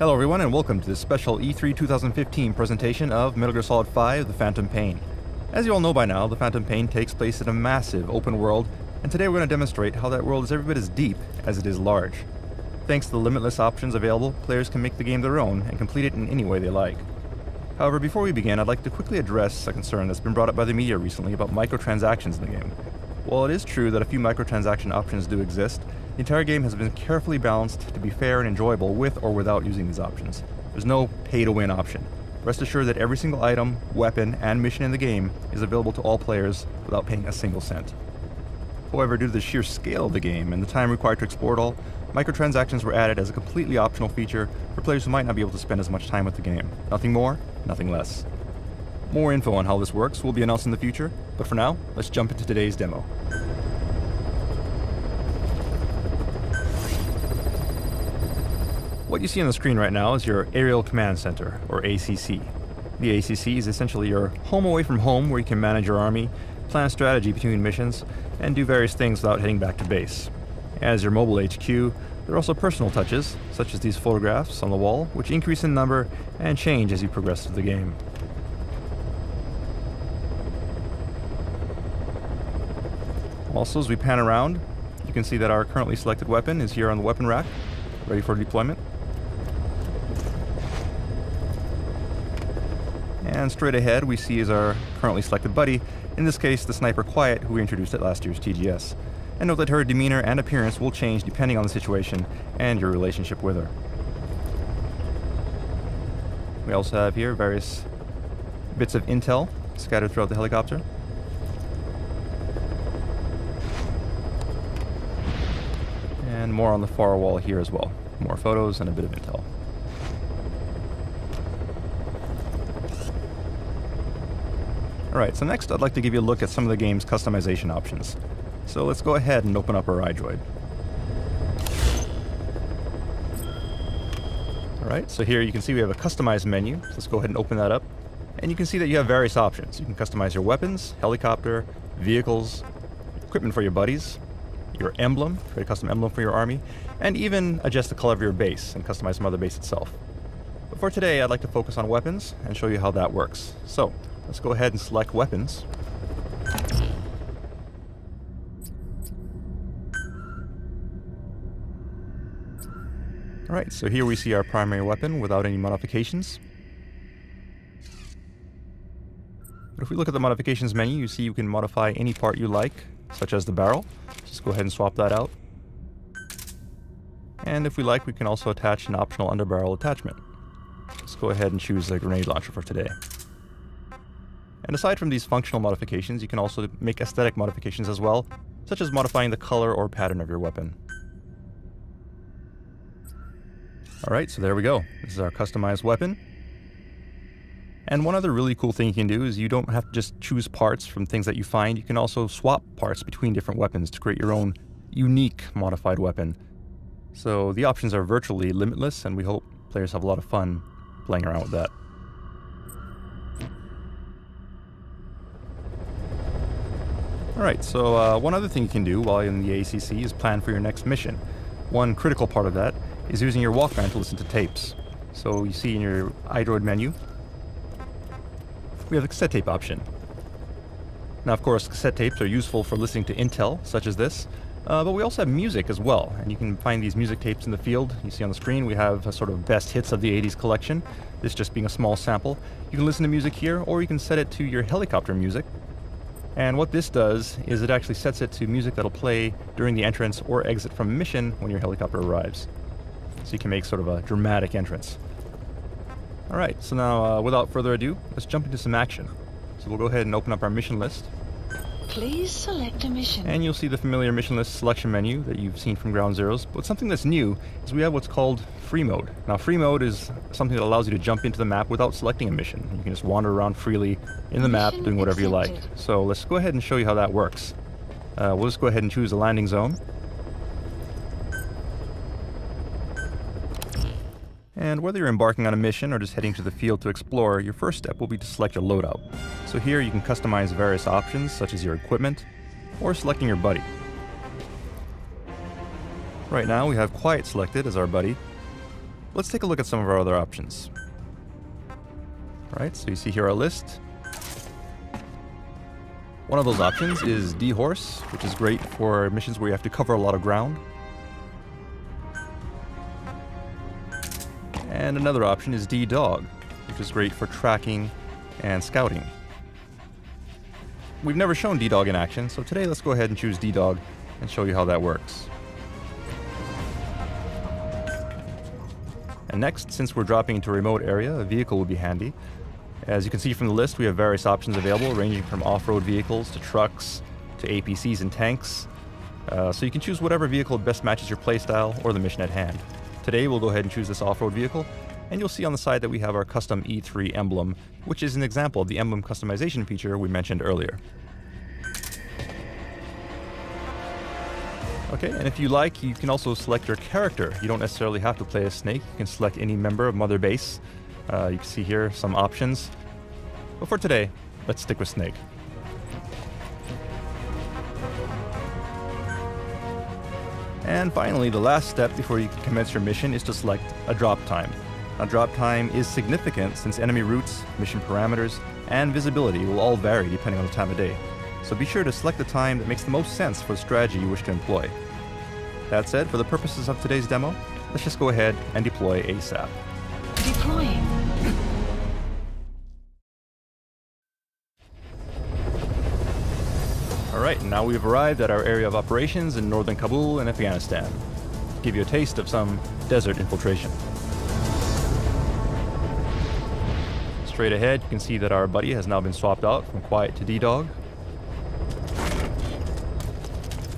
Hello everyone and welcome to this special E3 2015 presentation of Metal Gear Solid 5: The Phantom Pain. As you all know by now, The Phantom Pain takes place in a massive open world, and today we're going to demonstrate how that world is every bit as deep as it is large. Thanks to the limitless options available, players can make the game their own and complete it in any way they like. However, before we begin, I'd like to quickly address a concern that's been brought up by the media recently about microtransactions in the game. While it is true that a few microtransaction options do exist, the entire game has been carefully balanced to be fair and enjoyable with or without using these options. There's no pay-to-win option. Rest assured that every single item, weapon, and mission in the game is available to all players without paying a single cent. However, due to the sheer scale of the game and the time required to explore it all, microtransactions were added as a completely optional feature for players who might not be able to spend as much time with the game. Nothing more, nothing less. More info on how this works will be announced in the future, but for now, let's jump into today's demo. What you see on the screen right now is your Aerial Command Center, or ACC. The ACC is essentially your home away from home where you can manage your army, plan strategy between missions, and do various things without heading back to base. As your mobile HQ, there are also personal touches, such as these photographs on the wall, which increase in number and change as you progress through the game. Also, as we pan around, you can see that our currently selected weapon is here on the weapon rack, ready for deployment. And straight ahead we see is our currently selected buddy, in this case the Sniper Quiet, who we introduced at last year's TGS. And note that her demeanor and appearance will change depending on the situation and your relationship with her. We also have here various bits of intel scattered throughout the helicopter. And more on the far wall here as well. More photos and a bit of intel. Alright, so next I'd like to give you a look at some of the game's customization options. So let's go ahead and open up our iDroid. Alright, so here you can see we have a customized menu. So let's go ahead and open that up. And you can see that you have various options. You can customize your weapons, helicopter, vehicles, equipment for your buddies, your emblem, create a custom emblem for your army, and even adjust the color of your base and customize some other base itself. But for today, I'd like to focus on weapons and show you how that works. So, let's go ahead and select weapons. Alright, so here we see our primary weapon without any modifications. But if we look at the modifications menu, you see you can modify any part you like, such as the barrel. Just go ahead and swap that out. And if we like, we can also attach an optional underbarrel attachment. Let's go ahead and choose the grenade launcher for today. And aside from these functional modifications, you can also make aesthetic modifications as well, such as modifying the color or pattern of your weapon. Alright, so there we go. This is our customized weapon. And one other really cool thing you can do is you don't have to just choose parts from things that you find. You can also swap parts between different weapons to create your own unique modified weapon. So the options are virtually limitless, and we hope players have a lot of fun playing around with that. Alright, so one other thing you can do while in the ACC is plan for your next mission. One critical part of that is using your Walkman to listen to tapes. So you see in your iDroid menu, we have the cassette tape option. Now of course cassette tapes are useful for listening to intel, such as this, but we also have music as well, and you can find these music tapes in the field. You see on the screen we have a sort of best hits of the 80s collection, this just being a small sample. You can listen to music here, or you can set it to your helicopter music. And what this does is it actually sets it to music that'll play during the entrance or exit from a mission when your helicopter arrives. So you can make sort of a dramatic entrance. Alright, so now without further ado, let's jump into some action. So we'll go ahead and open up our mission list. Please select a mission. And you'll see the familiar mission list selection menu that you've seen from Ground Zeroes. But something that's new is we have what's called free mode. Now free mode is something that allows you to jump into the map without selecting a mission. You can just wander around freely in the map doing whatever you like. So let's go ahead and show you how that works. We'll just go ahead and choose a landing zone. And whether you're embarking on a mission or just heading to the field to explore, your first step will be to select your loadout. So here you can customize various options such as your equipment or selecting your buddy. Right now we have Quiet selected as our buddy. Let's take a look at some of our other options. Alright, so you see here our list. One of those options is D-Horse, which is great for missions where you have to cover a lot of ground. And another option is D-Dog, which is great for tracking and scouting. We've never shown D-Dog in action, so today let's go ahead and choose D-Dog and show you how that works. And next, since we're dropping into a remote area, a vehicle will be handy. As you can see from the list, we have various options available, ranging from off-road vehicles to trucks to APCs and tanks. So you can choose whatever vehicle best matches your playstyle or the mission at hand. Today we'll go ahead and choose this off-road vehicle, and you'll see on the side that we have our custom E3 emblem, which is an example of the emblem customization feature we mentioned earlier. Okay, and if you like, you can also select your character. You don't necessarily have to play as Snake. You can select any member of Mother Base. You can see here some options. But for today, let's stick with Snake. And finally, the last step before you can commence your mission is to select a drop time. Now, drop time is significant since enemy routes, mission parameters, and visibility will all vary depending on the time of day. So be sure to select the time that makes the most sense for the strategy you wish to employ. That said, for the purposes of today's demo, let's just go ahead and deploy ASAP. Deploying. Alright, now we've arrived at our area of operations in northern Kabul in Afghanistan. To give you a taste of some desert infiltration. Straight ahead, you can see that our buddy has now been swapped out from Quiet to D-Dog.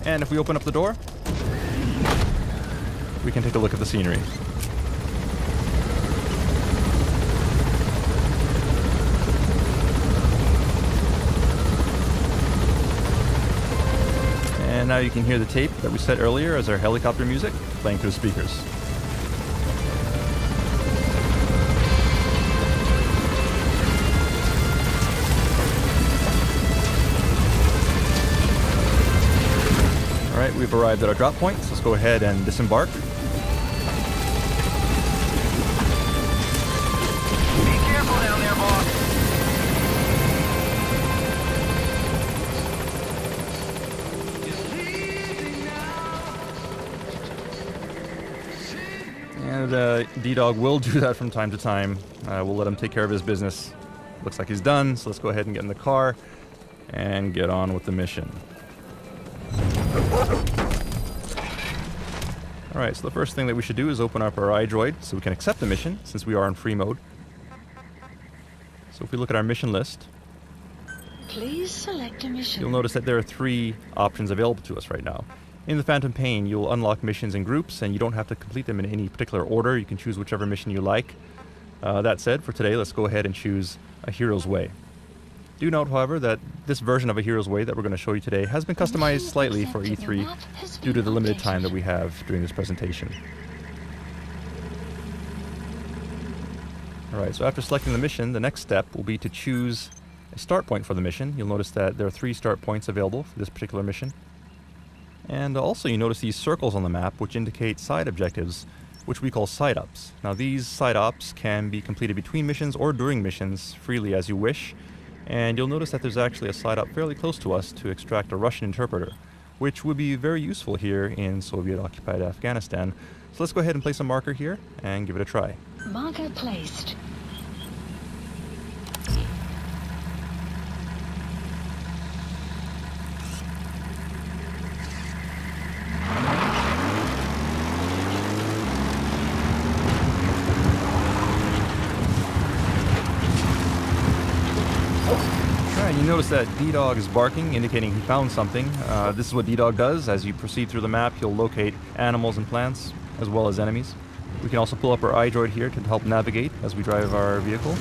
And if we open up the door, we can take a look at the scenery. And now you can hear the tape that we set earlier as our helicopter music playing through the speakers. Alright, we've arrived at our drop point, so let's go ahead and disembark. Be careful down there, boss. And D-Dog will do that from time to time. We'll let him take care of his business. Looks like he's done, so let's go ahead and get in the car and get on with the mission. Alright, so the first thing that we should do is open up our iDroid so we can accept the mission, since we are in free mode. So if we look at our mission list, Please select a mission. you'll notice that there are 3 options available to us right now. In the Phantom Pain, you'll unlock missions in groups, and you don't have to complete them in any particular order. You can choose whichever mission you like. That said, for today, let's go ahead and choose A Hero's Way. Do note, however, that this version of A Hero's Way that we're going to show you today has been customized slightly for E3 due to the limited time that we have during this presentation. Alright, so after selecting the mission, the next step will be to choose a start point for the mission. You'll notice that there are 3 start points available for this particular mission. And also you notice these circles on the map which indicate side objectives, which we call side ops. Now these side ops can be completed between missions or during missions freely as you wish. And you'll notice that there's actually a side op fairly close to us to extract a Russian interpreter, which would be very useful here in Soviet-occupied Afghanistan. So let's go ahead and place a marker here and give it a try. Marker placed. You notice that D-Dog is barking, indicating he found something. This is what D-Dog does. As you proceed through the map, he'll locate animals and plants, as well as enemies. We can also pull up our iDroid here to help navigate as we drive our vehicle.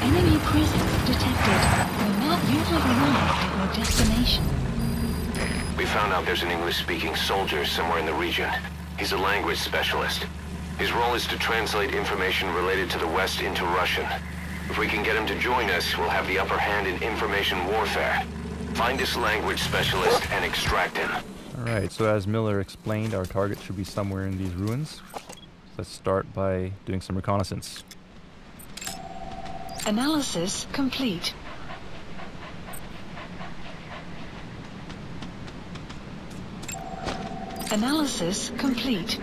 Enemy presence detected. The map you have arrived at your destination. We found out there's an English-speaking soldier somewhere in the region. He's a language specialist. His role is to translate information related to the West into Russian. If we can get him to join us, we'll have the upper hand in information warfare. Find this language specialist and extract him. Alright, so as Miller explained, our target should be somewhere in these ruins. Let's start by doing some reconnaissance. Analysis complete. Analysis complete.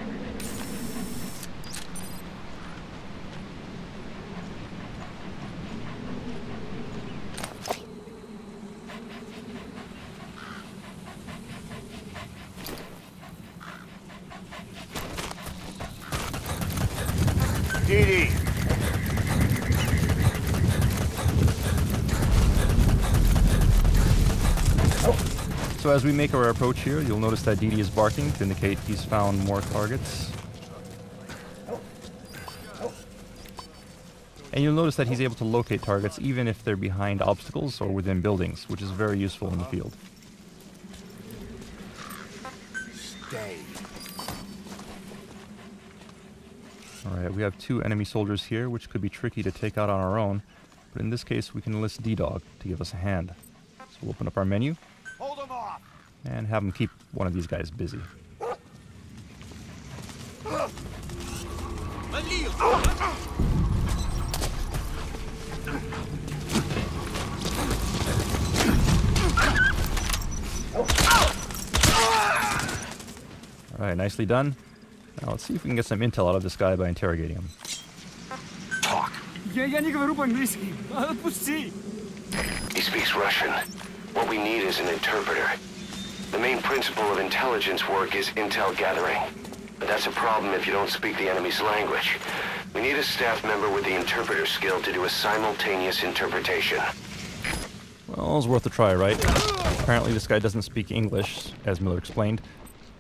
DD. So as we make our approach here, you'll notice that DD is barking to indicate he's found more targets. And you'll notice that he's able to locate targets even if they're behind obstacles or within buildings, which is very useful in the field. Stay. Alright, we have 2 enemy soldiers here, which could be tricky to take out on our own, but in this case we can enlist D-Dog to give us a hand. So we'll open up our menu Hold them off. and have him keep one of these guys busy. Alright, nicely done. Now let's see if we can get some intel out of this guy by interrogating him. Talk. Я не говорю по-английски. Отпусти. He speaks Russian. What we need is an interpreter. The main principle of intelligence work is intel gathering. But that's a problem if you don't speak the enemy's language. We need a staff member with the interpreter skill to do a simultaneous interpretation. Well, it was worth a try, right? Apparently this guy doesn't speak English, as Miller explained.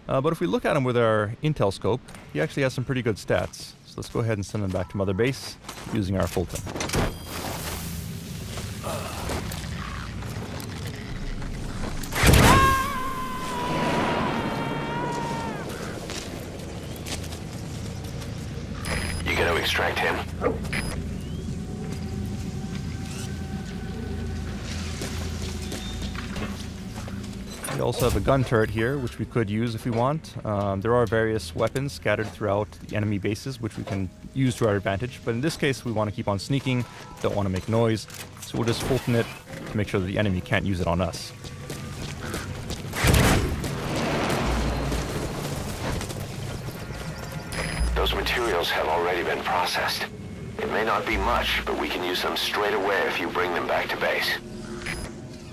But if we look at him with our intel scope, he actually has some pretty good stats. So let's go ahead and send him back to Mother Base using our Fulton. You gotta extract him. We also have a gun turret here, which we could use if we want. There are various weapons scattered throughout the enemy bases, which we can use to our advantage. But in this case, we want to keep on sneaking, don't want to make noise. So we'll just Fulton it to make sure that the enemy can't use it on us. Those materials have already been processed. It may not be much, but we can use them straight away if you bring them back to base.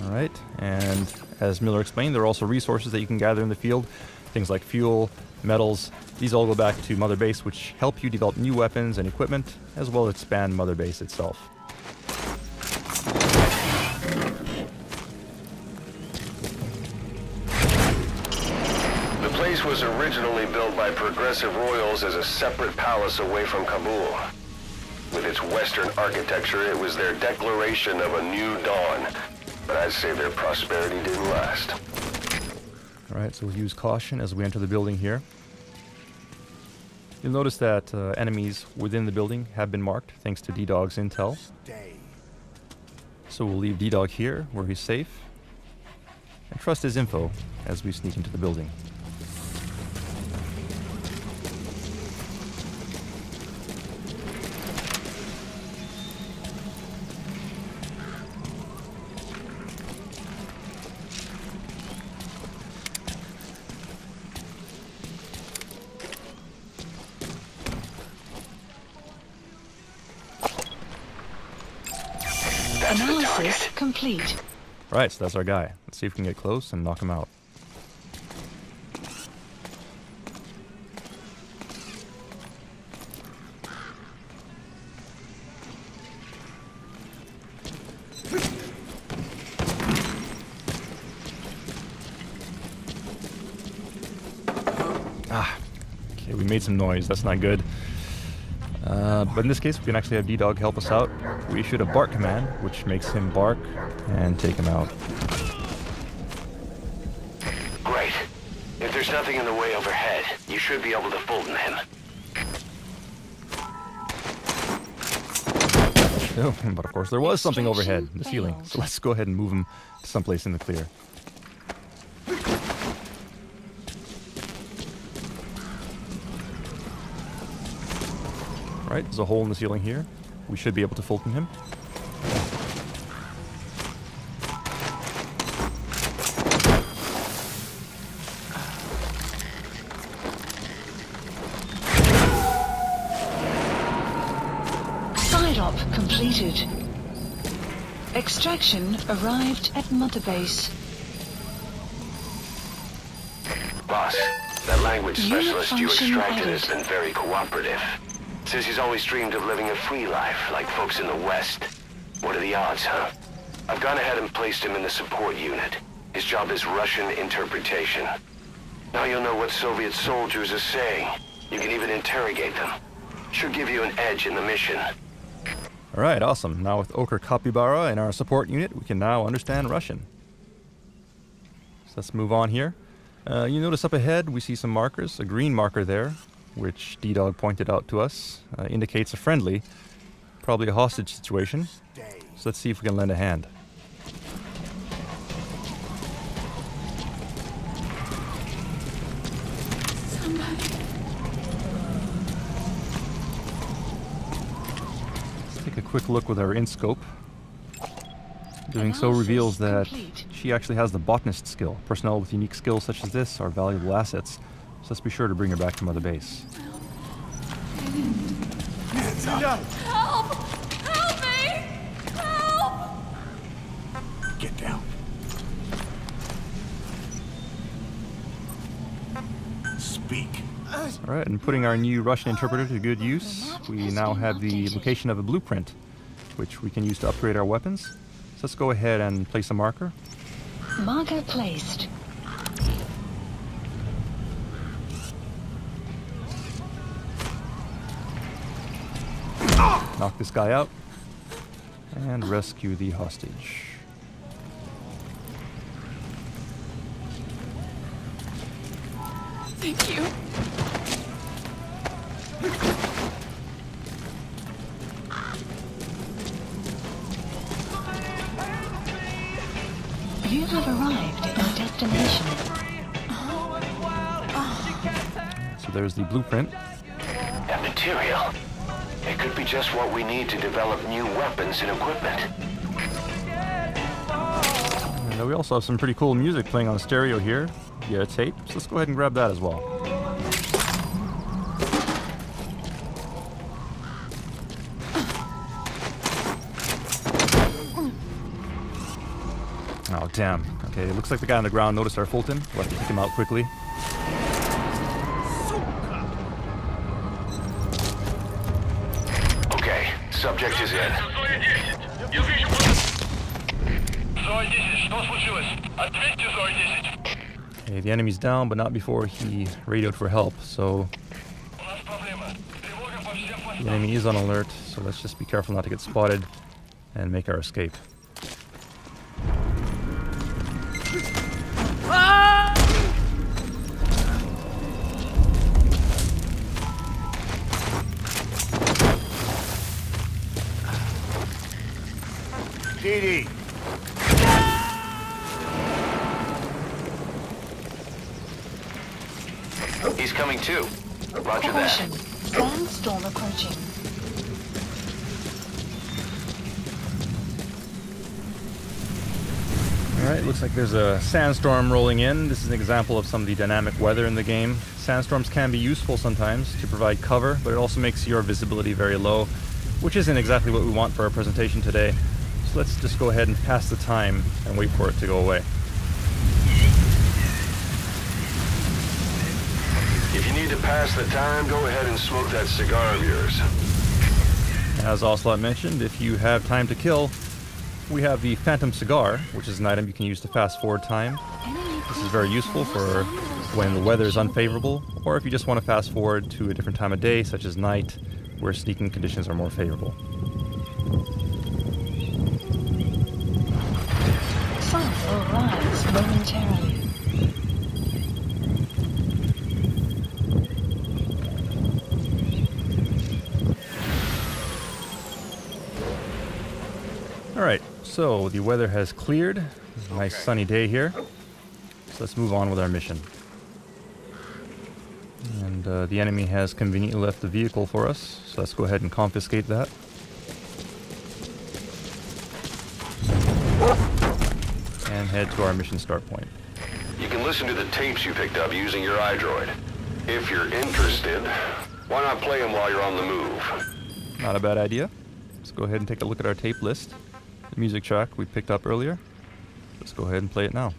Alright, and as Miller explained, there are also resources that you can gather in the field. Things like fuel, metals. These all go back to Mother Base, which help you develop new weapons and equipment, as well as expand Mother Base itself. The place was originally built by progressive royals as a separate palace away from Kabul. With its Western architecture, it was their declaration of a new dawn. But I'd say their prosperity didn't last. Alright, so we'll use caution as we enter the building here. You'll notice that enemies within the building have been marked thanks to D-Dog's intel. So we'll leave D-Dog here, where he's safe, and trust his info as we sneak into the building. That's the Analysis target. complete. Right, so that's our guy. Let's see if we can get close and knock him out. Okay, we made some noise. That's not good. But in this case, we can actually have D-Dog help us out. We issue a bark command, which makes him bark and take him out. Great. If there's nothing in the way overhead, you should be able to Fulton him. Oh, but of course there was something overhead, the ceiling. So let's go ahead and move him to someplace in the clear. Right, there's a hole in the ceiling here. We should be able to Fulton him. Completed. Extraction arrived at Mother Base. Boss, that language Unit specialist you function extracted has added. been very cooperative. Says he's always dreamed of living a free life, like folks in the West. What are the odds, huh? I've gone ahead and placed him in the support unit. His job is Russian interpretation. Now you'll know what Soviet soldiers are saying. You can even interrogate them. Should give you an edge in the mission. Alright, awesome. Now with Ochre Capybara in our support unit, we can now understand Russian. So let's move on here. You notice up ahead we see some markers. A green marker there, which D-Dog pointed out to us, indicates a friendly, probably a hostage situation. So let's see if we can lend a hand. Take a quick look with our in-scope. Doing so reveals that she actually has the botanist skill. Personnel with unique skills such as this are valuable assets, so let's be sure to bring her back to Mother Base. Help! Help me! Help! Get down. Speak. Alright, and putting our new Russian interpreter to good use, we now have the location of a blueprint, which we can use to upgrade our weapons. So let's go ahead and place a marker. Marker placed. Knock this guy out, and rescue the hostage. Thank you. You have arrived at your destination. So there's the blueprint. That material. It could be just what we need to develop new weapons and equipment. And we also have some pretty cool music playing on stereo here via tape, so let's go ahead and grab that as well. Oh, damn. Okay, it looks like the guy on the ground noticed our Fulton. We'll have to kick him out quickly. Okay, subject is in. Okay, the enemy's down, but not before he radioed for help, so the enemy is on alert, so let's just be careful not to get spotted and make our escape. DD. He's coming too. Roger Caution. that. Sandstorm approaching. Alright, looks like there's a sandstorm rolling in. This is an example of some of the dynamic weather in the game. Sandstorms can be useful sometimes to provide cover, but it also makes your visibility very low, which isn't exactly what we want for our presentation today. So let's just go ahead and pass the time and wait for it to go away. If you need to pass the time, go ahead and smoke that cigar of yours. As Ocelot mentioned, if you have time to kill, we have the Phantom Cigar, which is an item you can use to fast forward time. This is very useful for when the weather is unfavorable, or if you just want to fast forward to a different time of day, such as night, where sneaking conditions are more favorable. Sun will rise momentarily. Alright, so the weather has cleared. It's a nice sunny day here. So let's move on with our mission. And the enemy has conveniently left the vehicle for us, so let's go ahead and confiscate that. And head to our mission start point. You can listen to the tapes you picked up using your iDroid. If you're interested, why not play them while you're on the move? Not a bad idea. Let's go ahead and take a look at our tape list. The music track we picked up earlier. Let's go ahead and play it now.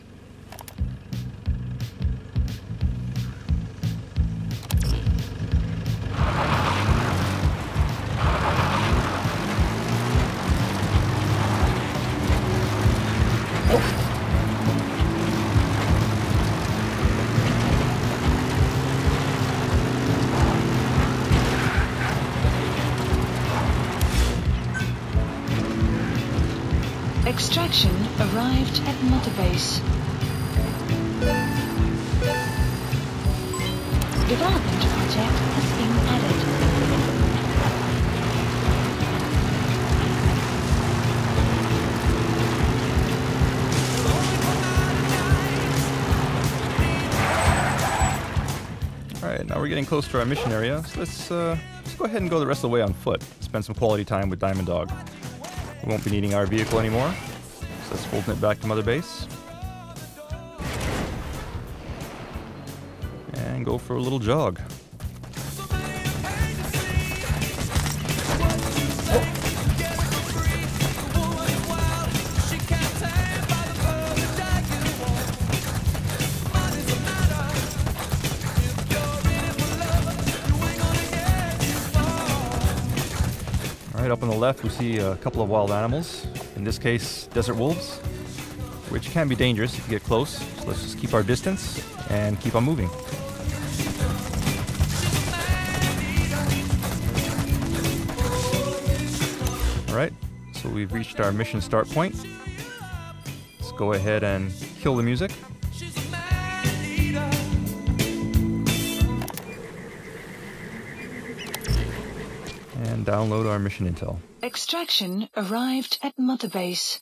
Extraction arrived at Mother Base. Development project has been added. Alright, now we're getting close to our mission area, so let's go ahead and go the rest of the way on foot. Spend some quality time with Diamond Dog. We won't be needing our vehicle anymore, so let's fold it back to Mother Base. And go for a little jog. Alright, up on the left we see a couple of wild animals. In this case, desert wolves, which can be dangerous if you get close. So let's just keep our distance and keep on moving. Alright, so we've reached our mission start point. Let's go ahead and kill the music. And download our mission intel. Extraction arrived at Mother Base.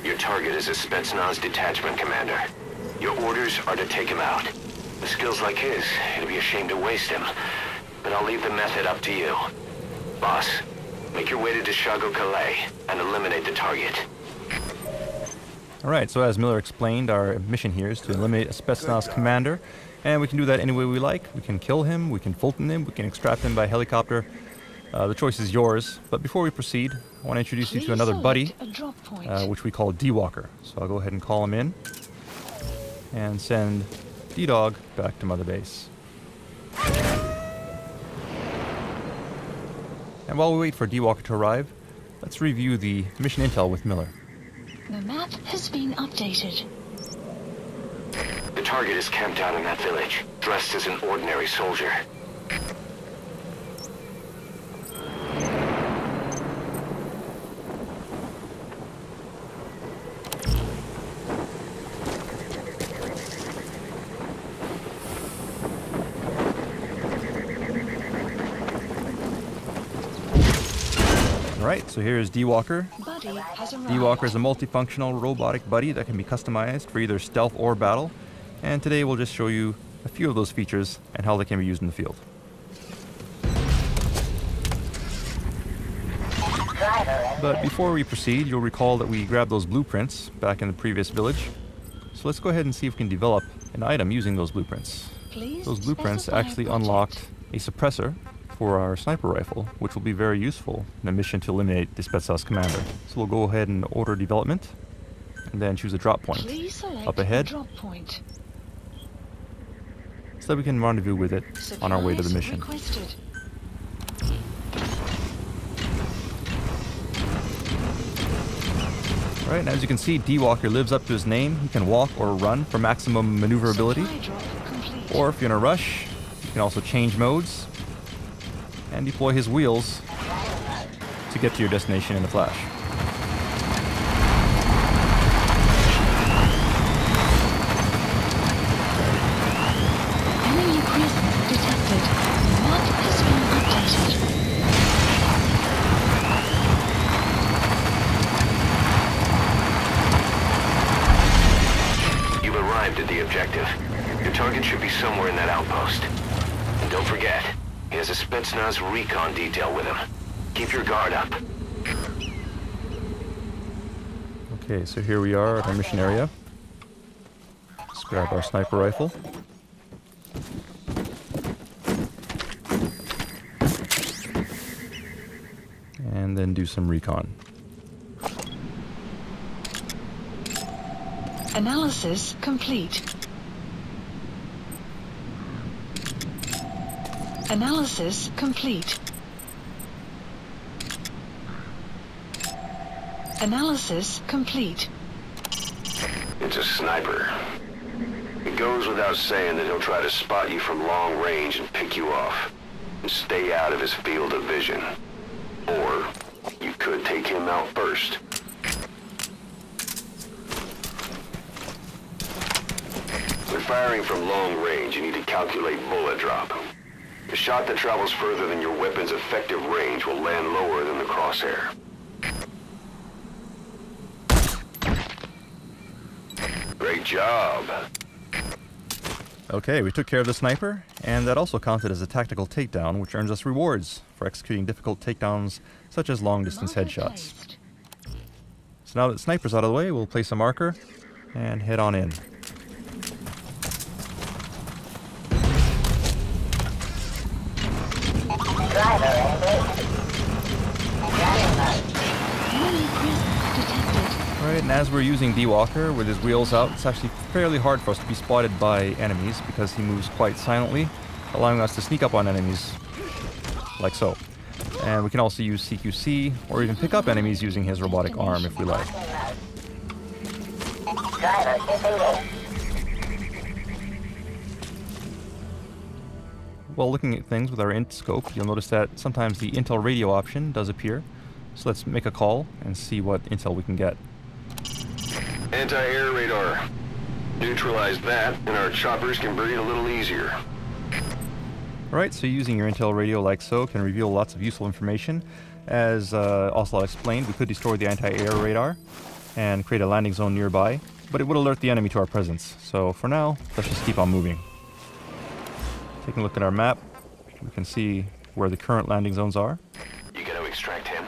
Your target is a Spetsnaz detachment commander. Your orders are to take him out. With skills like his, it'd be a shame to waste him. But I'll leave the method up to you. Boss, make your way to Dishago Calais and eliminate the target. Alright, so as Miller explained, our mission here is to eliminate a Spetsnaz commander, and we can do that any way we like. We can kill him, we can Fulton him, we can extract him by helicopter. The choice is yours, but before we proceed, I want to introduce you to another buddy, which we call D-Walker. So I'll go ahead and call him in, and send D-Dog back to Mother Base. And while we wait for D-Walker to arrive, let's review the mission intel with Miller. The map has been updated. The target is camped out in that village, dressed as an ordinary soldier. Alright, so here is D-Walker. Buddy has arrived. D-Walker is a multifunctional robotic buddy that can be customized for either stealth or battle. And today we'll just show you a few of those features and how they can be used in the field. But before we proceed, you'll recall that we grabbed those blueprints back in the previous village. So let's go ahead and see if we can develop an item using those blueprints. Those blueprints actually unlocked a suppressor for our sniper rifle, which will be very useful in a mission to eliminate the Spetsnaz commander. So we'll go ahead and order development, and then choose a drop point up ahead, Drop point. so that we can rendezvous with it on our way to the mission. Requested. Right, and as you can see, D-Walker lives up to his name. He can walk or run for maximum maneuverability. Supply drop complete. Or if you're in a rush, you can also change modes and deploy his wheels to get to your destination in a flash. Enemy presence detected. Map has been updated. You've arrived at the objective. Your target should be somewhere in that outpost. And don't forget, he has a Spetsnaz recon detail with him. Keep your guard up. Okay, so here we are at our mission area. Let's grab our sniper rifle. And then do some recon. Analysis complete. Analysis complete. Analysis complete. It's a sniper. It goes without saying that he'll try to spot you from long range and pick you off. And stay out of his field of vision. Or you could take him out first. When firing from long range, you need to calculate bullet drop. A shot that travels further than your weapon's effective range will land lower than the crosshair. Great job. Okay, we took care of the sniper, and that also counted as a tactical takedown, which earns us rewards for executing difficult takedowns such as long-distance headshots. Placed. So now that the sniper's out of the way, we'll place a marker and head on in. Enemy presence detected. Right, and as we're using D-Walker with his wheels out, it's actually fairly hard for us to be spotted by enemies because he moves quite silently, allowing us to sneak up on enemies like so. And we can also use CQC or even pick up enemies using his robotic arm if we like. While looking at things with our int scope, you'll notice that sometimes the intel radio option does appear. So let's make a call and see what intel we can get. Anti-air radar. Neutralize that, and our choppers can breathe a little easier. Alright, so using your intel radio like so can reveal lots of useful information. As Ocelot explained, we could destroy the anti-air radar and create a landing zone nearby, but it would alert the enemy to our presence. So for now, let's just keep on moving. Taking a look at our map, we can see where the current landing zones are. You gotta extract him.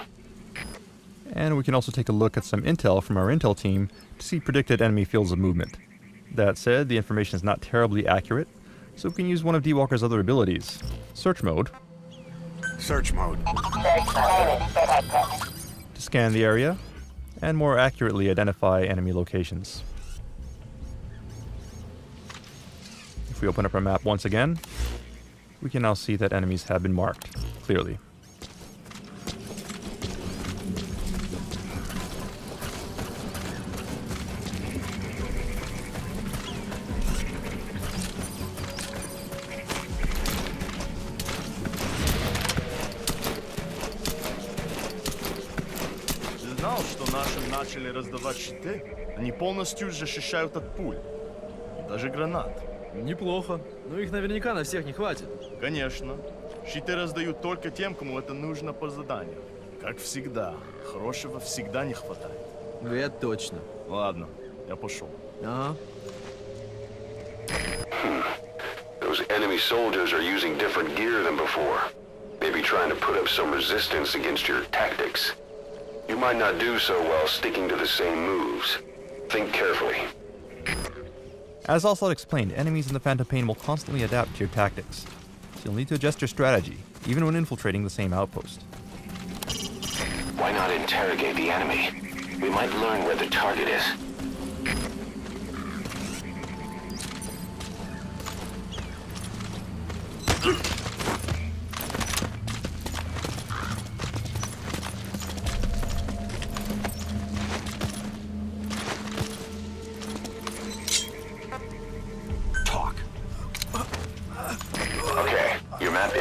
And we can also take a look at some intel from our intel team to see predicted enemy fields of movement. That said, the information is not terribly accurate, so we can use one of D-Walker's other abilities, search mode, Search mode. to scan the area and more accurately identify enemy locations. If we open up our map once again, we can now see that enemies have been marked clearly. Знал, что нашим начали раздавать щиты, они полностью защищают от пуль. И даже гранат. Неплохо. Но их наверняка на всех не хватит. Конечно. Щиты раздают только тем, кому это нужно по заданию. Как всегда. Хорошего всегда не хватает. Ну, это точно. Ладно, я пошел. Ага. Those enemy soldiers are using different gear than before. Maybe trying to put up some resistance against your tactics. You might not do so while sticking to the same moves. Think carefully. As Ocelot explained, enemies in the Phantom Pain will constantly adapt to your tactics, so you'll need to adjust your strategy, even when infiltrating the same outpost. Why not interrogate the enemy? We might learn where the target is.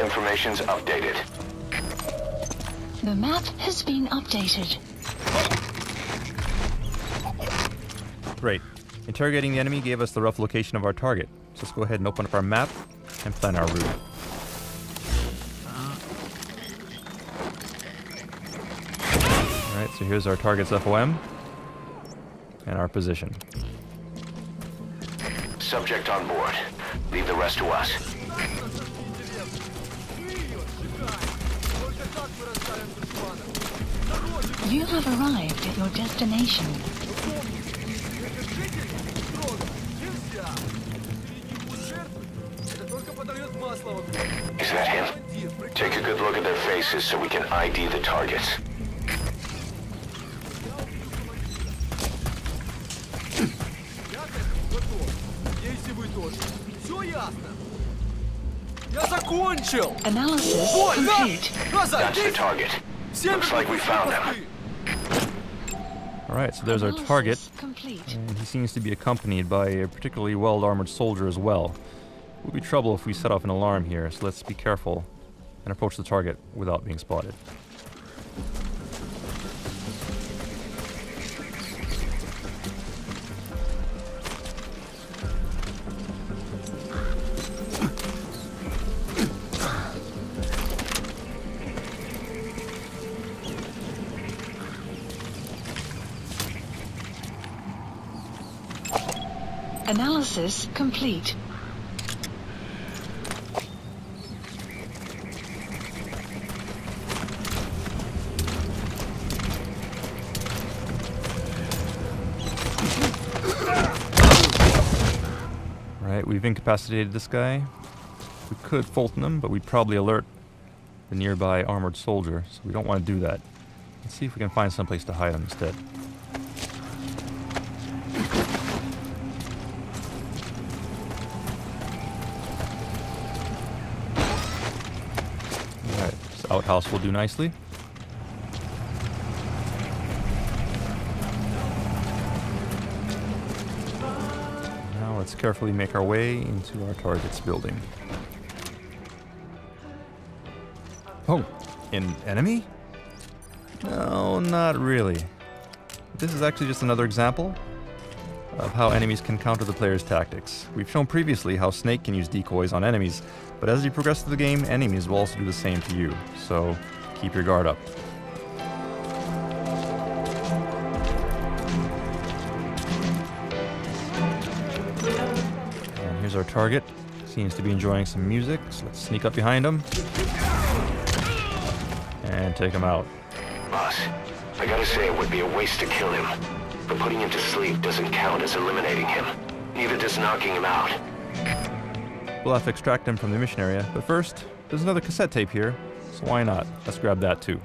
information's updated. The map has been updated. Great. Interrogating the enemy gave us the rough location of our target. So let's go ahead and open up our map and plan our route. Alright, so here's our target's FOM and our position. Subject on board. Leave the rest to us. You have arrived at your destination. Is that him? Take a good look at their faces so we can ID the targets. Analysis complete. That's the target. Looks like we found him. Alright, so there's our target. Complete. And he seems to be accompanied by a particularly well-armored soldier as well. It would be trouble if we set off an alarm here, so let's be careful and approach the target without being spotted. Analysis complete. Right, we've incapacitated this guy. We could Fulton him, but we'd probably alert the nearby armored soldier, so we don't want to do that. Let's see if we can find someplace to hide him instead. Alright, this outhouse will do nicely. Let's carefully make our way into our target's building. Oh, an enemy? No, not really. This is actually just another example of how enemies can counter the player's tactics. We've shown previously how Snake can use decoys on enemies, but as you progress through the game, enemies will also do the same to you, so keep your guard up. Here's our target. Seems to be enjoying some music, so let's sneak up behind him and take him out. Boss, I gotta say it would be a waste to kill him. But putting him to sleep doesn't count as eliminating him. Neither does knocking him out. We'll have to extract him from the mission area, but first, there's another cassette tape here, so why not? Let's grab that too.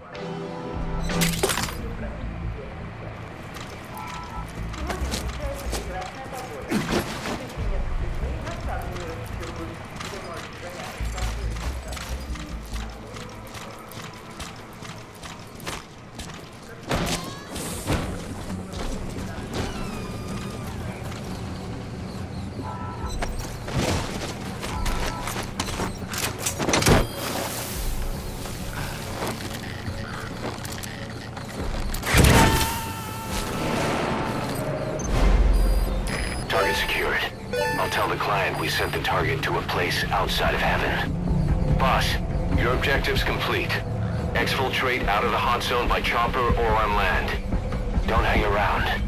We sent the target to a place outside of heaven. Boss, your objective's complete. Exfiltrate out of the hot zone by chopper or on land. Don't hang around.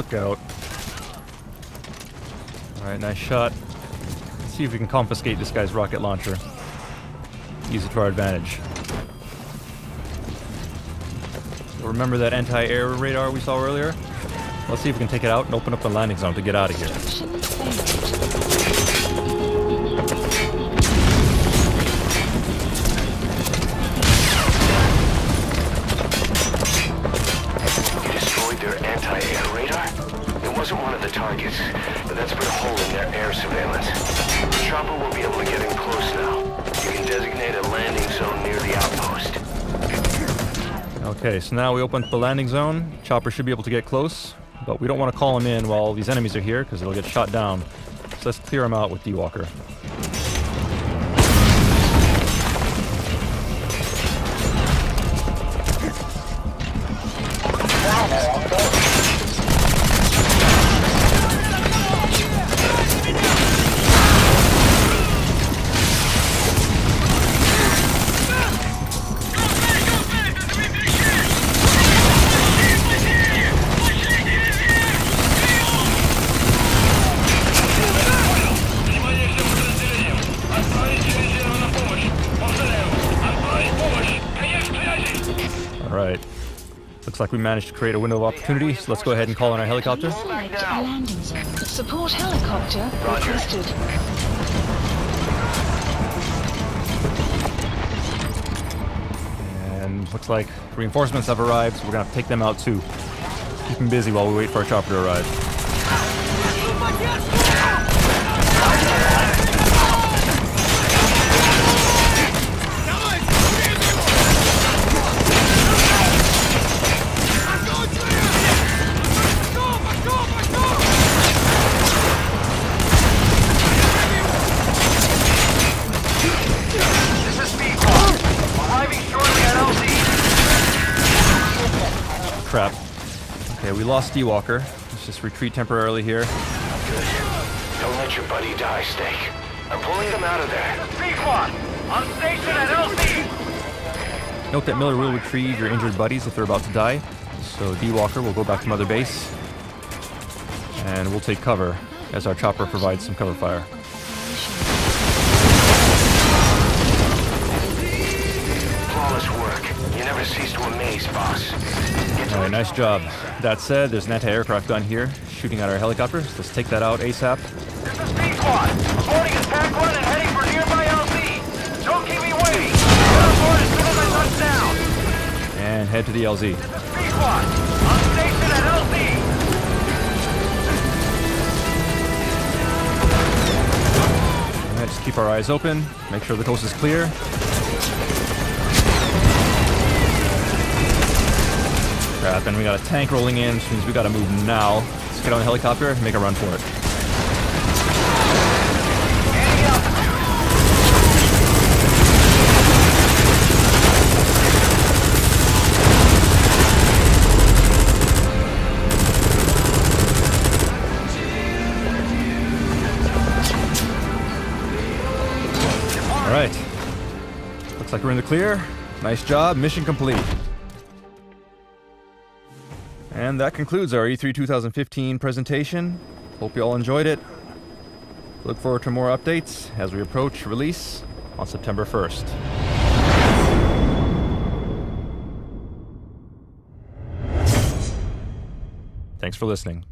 lookout. Alright, nice shot. Let's see if we can confiscate this guy's rocket launcher. Use it to our advantage. So remember that anti-air radar we saw earlier? Let's see if we can take it out and open up the landing zone to get out of here. You destroyed their anti-air radar? It wasn't one of the targets, but that's put a hole in their air surveillance. The chopper will be able to get in close now. You can designate a landing zone near the outpost. Okay, so now we open up the landing zone. Chopper should be able to get close, but we don't want to call him in while these enemies are here because they'll get shot down. So let's clear him out with D-Walker. Alright. Looks like we managed to create a window of opportunity, so let's go ahead and call in our helicopter. Select a landing zone. Support helicopter requested. And looks like reinforcements have arrived, so we're gonna have to take them out too. Keep them busy while we wait for our chopper to arrive. Crap. Okay, we lost D-Walker. Let's just retreat temporarily here. Good. Don't let your buddy die, Snake. I'm pulling them out of there. On station at LC! Note that Miller will retrieve your injured buddies if they're about to die. So D-Walker will go back to Mother Base. And we'll take cover as our chopper provides some cover fire. Flawless work. You never cease to amaze, boss. Alright, nice job. That said, there's an anti-aircraft gun here shooting at our helicopters. Let's take that out ASAP. This is B-Squad. Boarding is Pack 1 and heading for nearby LZ. Don't keep me waiting. Get on board as soon as I touch down. And head to the LZ. This is B-Squad. On station at LZ. Alright, just keep our eyes open. Make sure the coast is clear. Crap, and we got a tank rolling in, which means we gotta move now. Let's get on the helicopter and make a run for it. Alright. Looks like we're in the clear. Nice job, mission complete. And that concludes our E3 2015 presentation. Hope you all enjoyed it. Look forward to more updates as we approach release on September 1st. Thanks for listening.